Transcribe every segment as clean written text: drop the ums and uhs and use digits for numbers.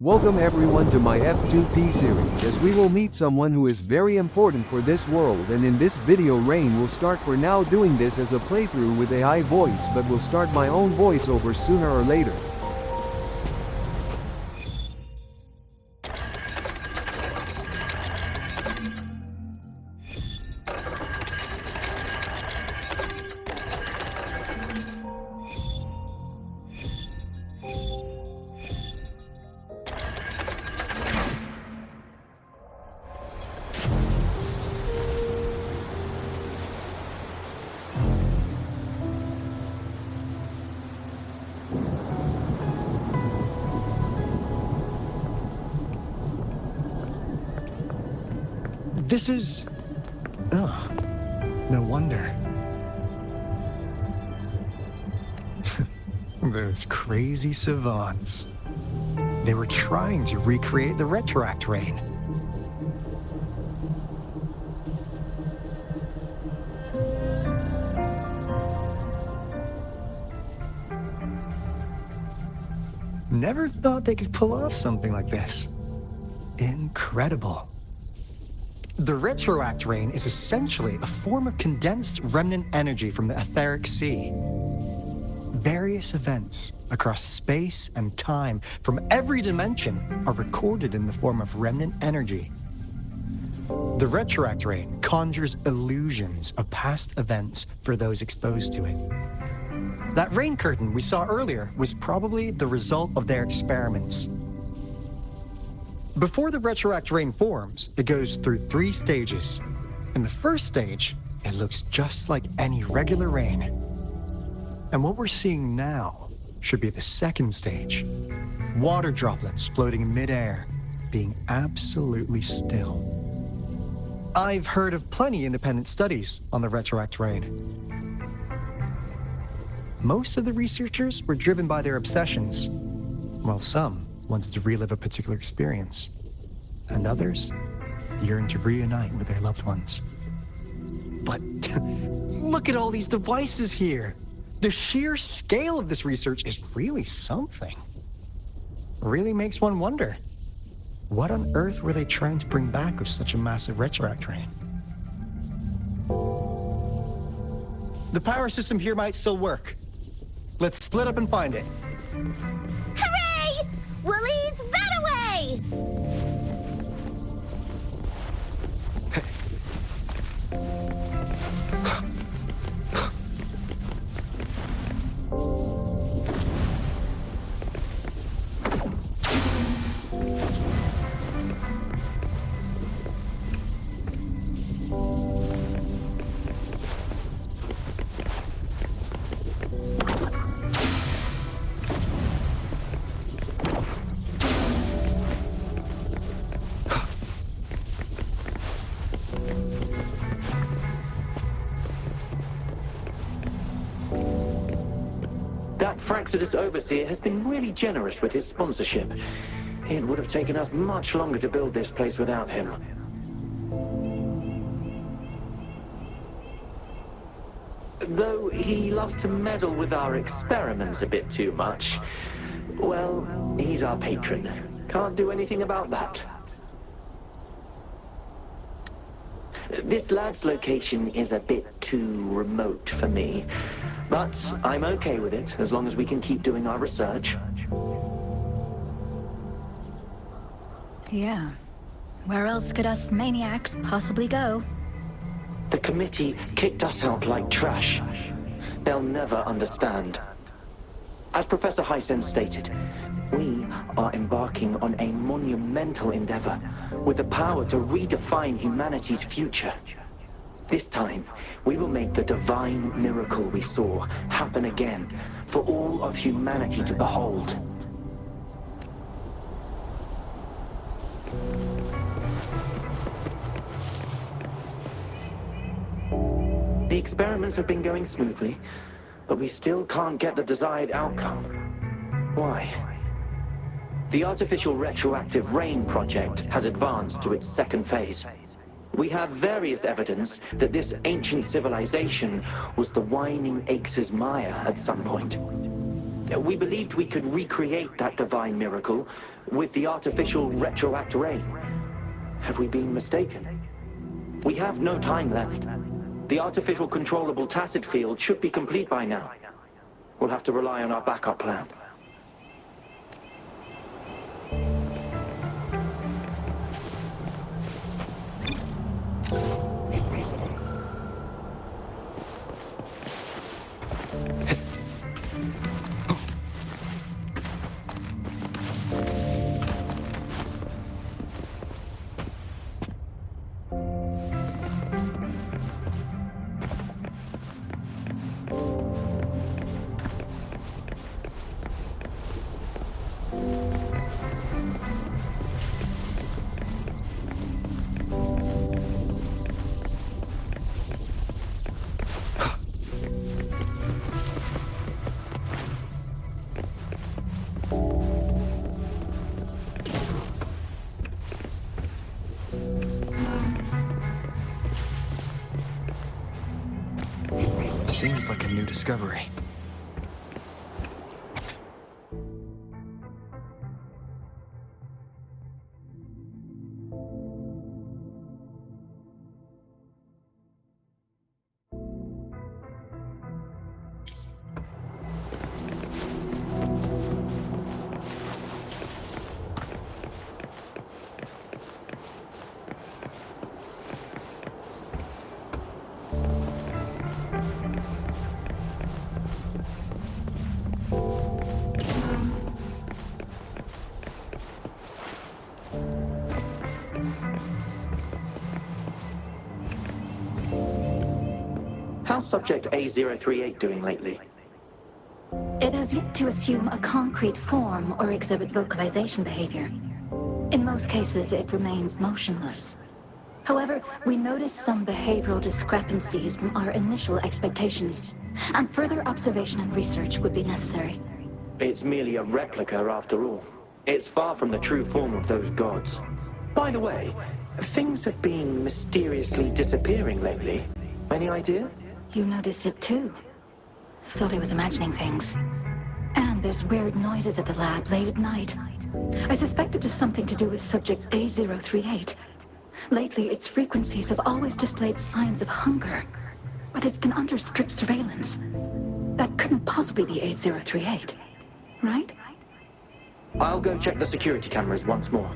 Welcome everyone to my F2P series, as we will meet someone who is very important for this world, and in this video Rain will start for now doing this as a playthrough with AI voice, but will start my own voiceover sooner or later. This is... oh, no wonder. Those crazy savants. They were trying to recreate the retroact rain. Never thought they could pull off something like this. Incredible. The retroact rain is essentially a form of condensed remnant energy from the etheric sea. Various events across space and time from every dimension are recorded in the form of remnant energy. The retroact rain conjures illusions of past events for those exposed to it. That rain curtain we saw earlier was probably the result of their experiments. Before the retroact rain forms, it goes through 3 stages. In the first stage, it looks just like any regular rain. And what we're seeing now should be the second stage. Water droplets floating in midair, being absolutely still. I've heard of plenty independent studies on the retroact rain. Most of the researchers were driven by their obsessions, while some wanted to relive a particular experience, and others yearned to reunite with their loved ones. But look at all these devices here. The sheer scale of this research is really something. Really makes one wonder, what on earth were they trying to bring back with such a massive retroact rain? The power system here might still work. Let's split up and find it. Hooray! Willie's that away! That Fraxidus overseer has been really generous with his sponsorship. It would have taken us much longer to build this place without him. Though he loves to meddle with our experiments a bit too much. Well, he's our patron. Can't do anything about that. This lab's location is a bit too remote for me, but I'm okay with it as long as we can keep doing our research. Yeah. Where else could us maniacs possibly go? The committee kicked us out like trash. They'll never understand. As Professor Hysen stated, we are embarking on a monumental endeavor with the power to redefine humanity's future. This time, we will make the divine miracle we saw happen again for all of humanity to behold. The experiments have been going smoothly, but we still can't get the desired outcome. Why? The artificial retroactive rain project has advanced to its second phase. We have various evidence that this ancient civilization was the Whining Aches' Maya at some point. We believed we could recreate that divine miracle with the artificial retroact ray. Have we been mistaken? We have no time left. The artificial controllable tacit field should be complete by now. We'll have to rely on our backup plan. Seems like a new discovery. How's Subject A038 doing lately? It has yet to assume a concrete form or exhibit vocalization behavior. In most cases, it remains motionless. However, we noticed some behavioral discrepancies from our initial expectations, and further observation and research would be necessary. It's merely a replica after all. It's far from the true form of those gods. By the way, things have been mysteriously disappearing lately. Any idea? You noticed it too. Thought I was imagining things. And there's weird noises at the lab late at night. I suspect it is something to do with subject A038. Lately, its frequencies have always displayed signs of hunger, but it's been under strict surveillance. That couldn't possibly be A038, right? I'll go check the security cameras once more.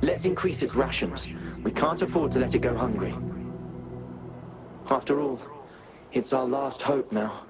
Let's increase its rations. We can't afford to let it go hungry. After all, it's our last hope now.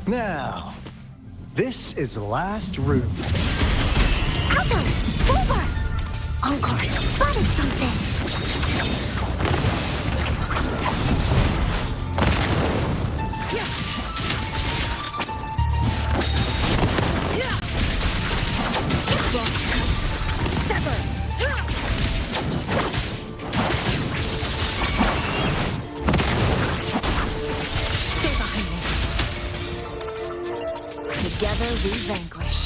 Now, this is the last room. Alto! Over! Encore spotted something! Sever! Stay behind me. Together we vanquish.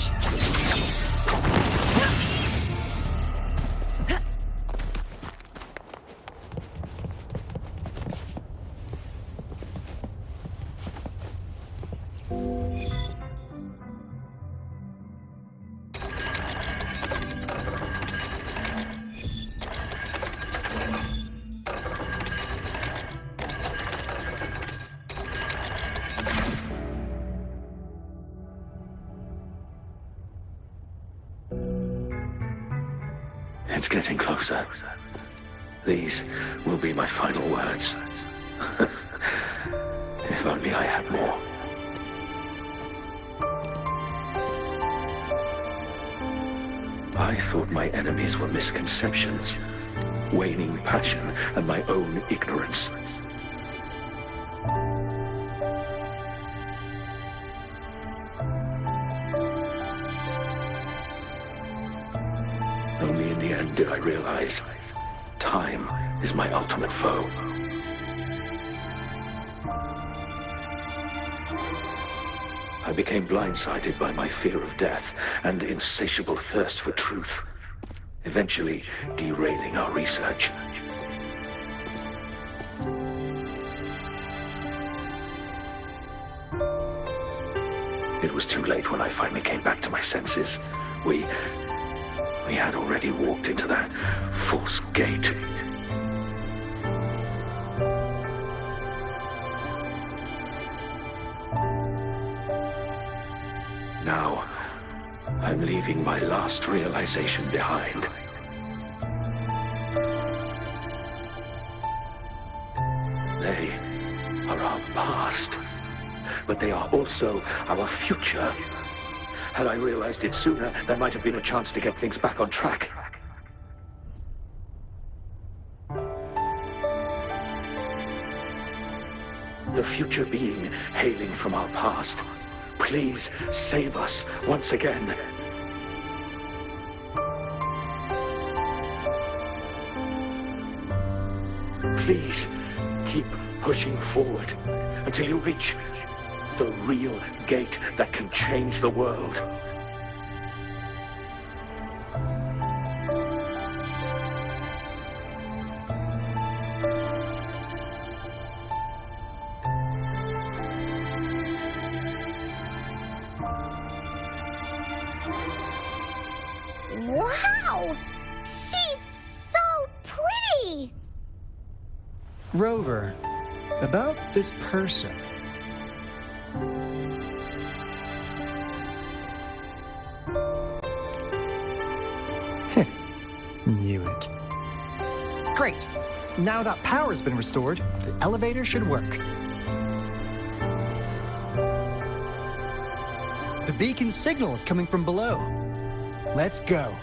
It's getting closer. These will be my final words. If only I had more. I thought my enemies were misconceptions, waning passion, and my own ignorance. Only in the end did I realize time is my ultimate foe. I became blindsided by my fear of death and insatiable thirst for truth, eventually derailing our research. It was too late when I finally came back to my senses. We had already walked into that false gate. Now, I'm leaving my last realization behind. They are our past, but they are also our future. Had I realized it sooner, there might have been a chance to get things back on track. The future being hailing from our past, please save us once again. Please keep pushing forward until you reach the real gate that can change the world. Wow! She's so pretty! Rover, about this person. Knew it. Great! Now that power's been restored, the elevator should work. The beacon signal is coming from below. Let's go.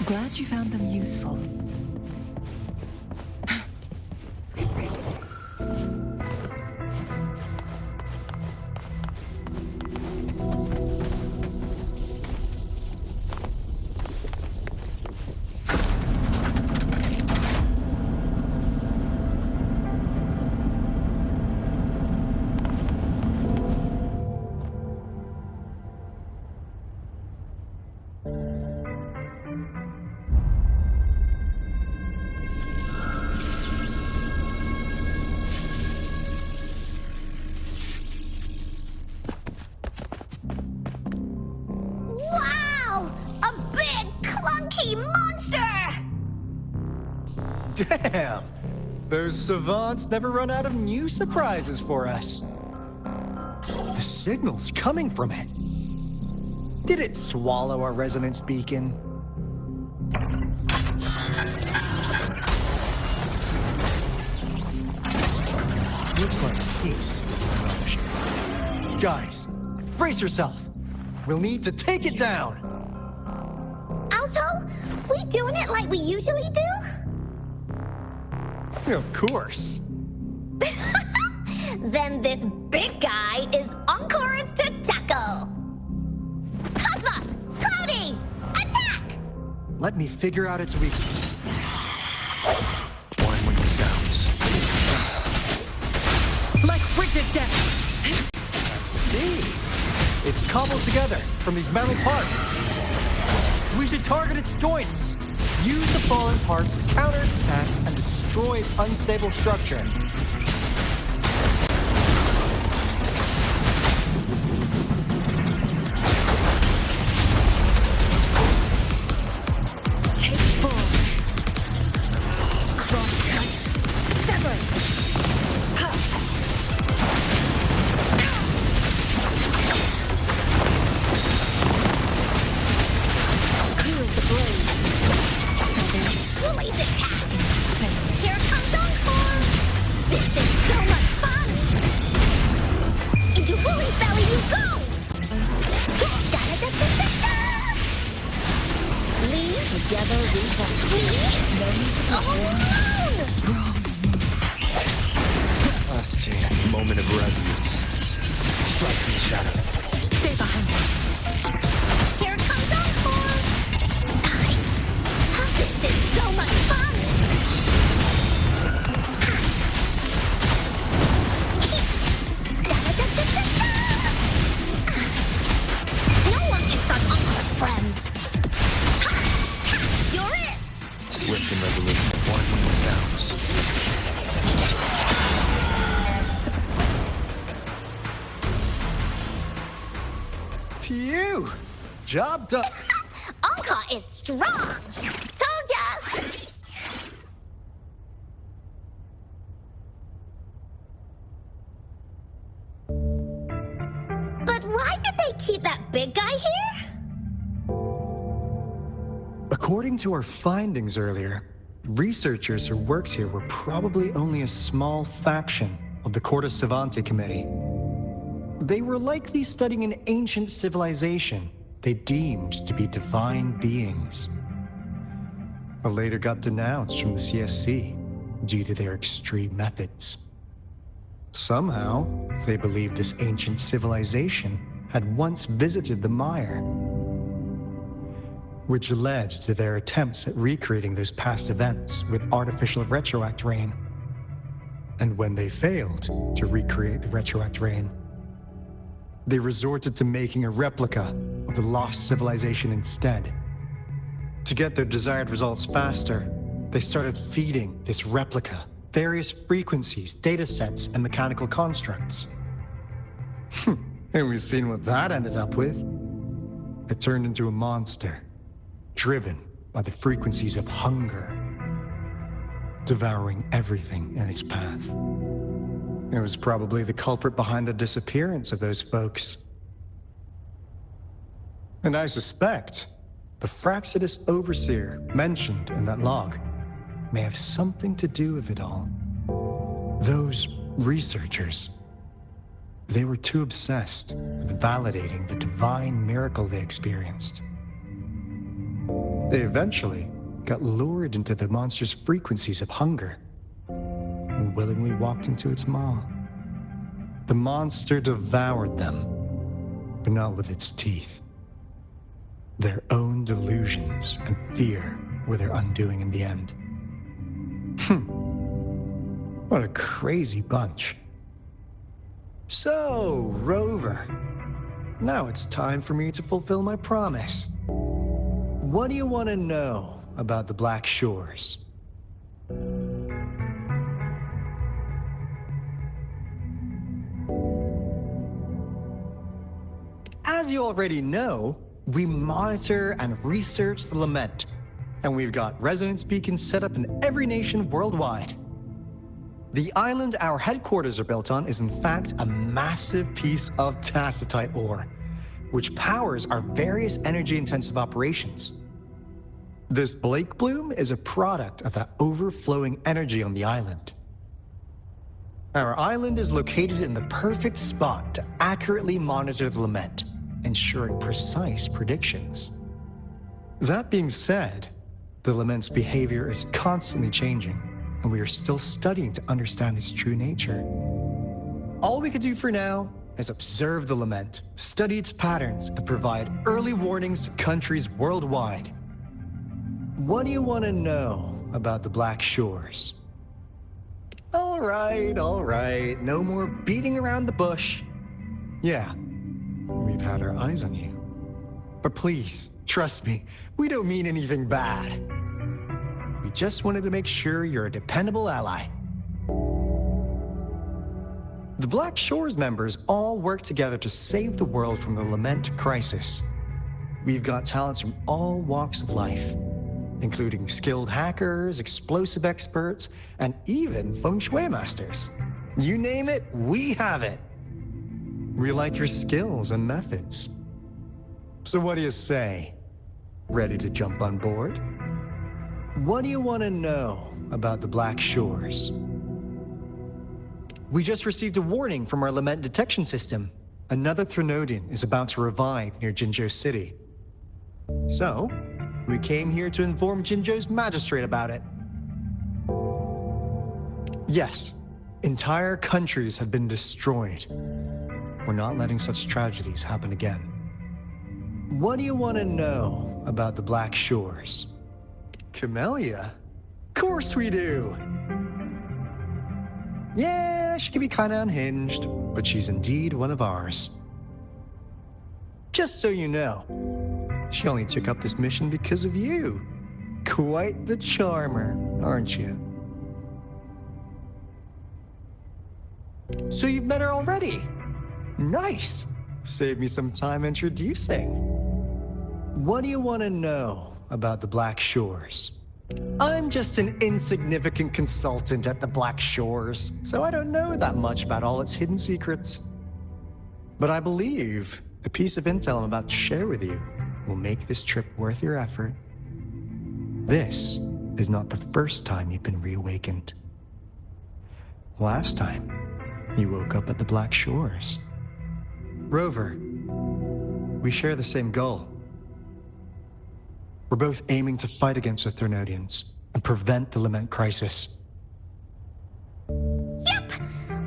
Glad you found them useful. Wow! A big, clunky monster! Damn! Those savants never run out of new surprises for us. The signal's coming from it. Did it swallow our resonance beacon? Looks like peace is in motion. Guys, brace yourself. We'll need to take it down. Alto, we doing it like we usually do? Of course. Then this big guy is Encore's to tackle. Cosmos, Cloudy, attack! Let me figure out its weakness. One with the sounds. Like frigid death. See? It's cobbled together from these metal parts. We should target its joints. Use the fallen parts to counter its attacks and destroy its unstable structure. Take full. Cross-cut. Sever. Ha. Clear the blade. Woolly's attack. Insane. Here comes Encore. This is so much fun. Into Woolly's belly you go. Da-da-da-da-da-da. Leave together we can leave. Alone. Last chance. Moment of resonance. Strike from the shadow. Stay behind me. Here comes Encore. Nice. This is so much fun. Da-da-da-da-da-da. No one picks on Encore's friends. You're it. Swift and resolute. One with the sounds. Phew! Job done. Encore is strong. Told ya. But why did they keep that big guy here? According to our findings earlier, researchers who worked here were probably only a small faction of the Corte Savante Committee. They were likely studying an ancient civilization they deemed to be divine beings, but later got denounced from the CSC due to their extreme methods. Somehow, they believed this ancient civilization had once visited the mire, which led to their attempts at recreating those past events with artificial retroact rain. And when they failed to recreate the retroact rain, they resorted to making a replica of the lost civilization instead. To get their desired results faster, they started feeding this replica various frequencies, data sets, and mechanical constructs. And we've seen what that ended up with. It turned into a monster, driven by the frequencies of hunger, devouring everything in its path. It was probably the culprit behind the disappearance of those folks. And I suspect the Fraxidus Overseer mentioned in that log may have something to do with it all. Those researchers, they were too obsessed with validating the divine miracle they experienced. They eventually got lured into the monster's frequencies of hunger and willingly walked into its maw. The monster devoured them, but not with its teeth. Their own delusions and fear were their undoing in the end. What a crazy bunch. So, Rover, now it's time for me to fulfill my promise. What do you want to know about the Black Shores? As you already know, we monitor and research the Lament, and we've got resonance beacons set up in every nation worldwide. The island our headquarters are built on is in fact a massive piece of tacitite ore, which powers our various energy-intensive operations. This Blake bloom is a product of that overflowing energy on the island. Our island is located in the perfect spot to accurately monitor the lament, ensuring precise predictions. That being said, the lament's behavior is constantly changing, and we are still studying to understand its true nature. All we can do for now is observe the lament, study its patterns, and provide early warnings to countries worldwide. What do you want to know about the Black Shores? All right, no more beating around the bush. Yeah, we've had our eyes on you. But please, trust me, we don't mean anything bad. We just wanted to make sure you're a dependable ally. The Black Shores members all work together to save the world from the lament crisis. We've got talents from all walks of life, including skilled hackers, explosive experts, and even feng shui masters. You name it, we have it. We like your skills and methods. So what do you say? Ready to jump on board? What do you want to know about the Black Shores? We just received a warning from our lament detection system. Another Threnodian is about to revive near Jinzhou City. So, we came here to inform Jinzhou's magistrate about it. Yes, entire countries have been destroyed. We're not letting such tragedies happen again. What do you want to know about the Black Shores? Camellia? Of course we do! Yeah, she can be kinda unhinged, but she's indeed one of ours. Just so you know, she only took up this mission because of you. Quite the charmer, aren't you? So you've met her already? Nice! Save me some time introducing. What do you want to know about the Black Shores? I'm just an insignificant consultant at the Black Shores, so I don't know that much about all its hidden secrets. But I believe the piece of intel I'm about to share with you will make this trip worth your effort. This is not the first time you've been reawakened. Last time, you woke up at the Black Shores. Rover, we share the same goal. We're both aiming to fight against the Threnodians and prevent the lament crisis. Yep!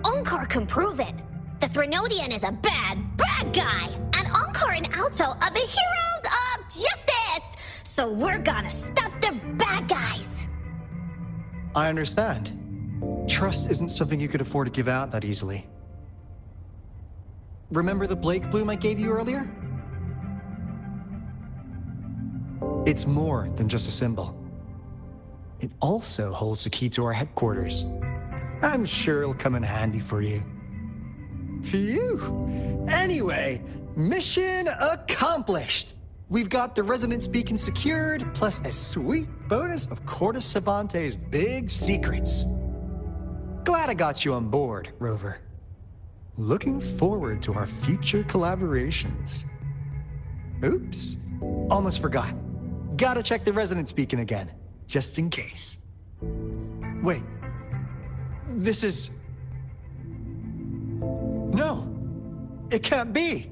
Onkar can prove it. The Threnodian is a bad guy, and Onkar and Alto are the heroes of justice! So we're gonna stop the bad guys! I understand. Trust isn't something you could afford to give out that easily. Remember the Blake bloom I gave you earlier? It's more than just a symbol. It also holds the key to our headquarters. I'm sure it'll come in handy for you. Phew! Anyway, mission accomplished! We've got the resonance beacon secured, plus a sweet bonus of Cortus Savante's big secrets. Glad I got you on board, Rover. Looking forward to our future collaborations. Oops, almost forgot. Gotta check the resonance beacon again, just in case. Wait, this is... No, it can't be.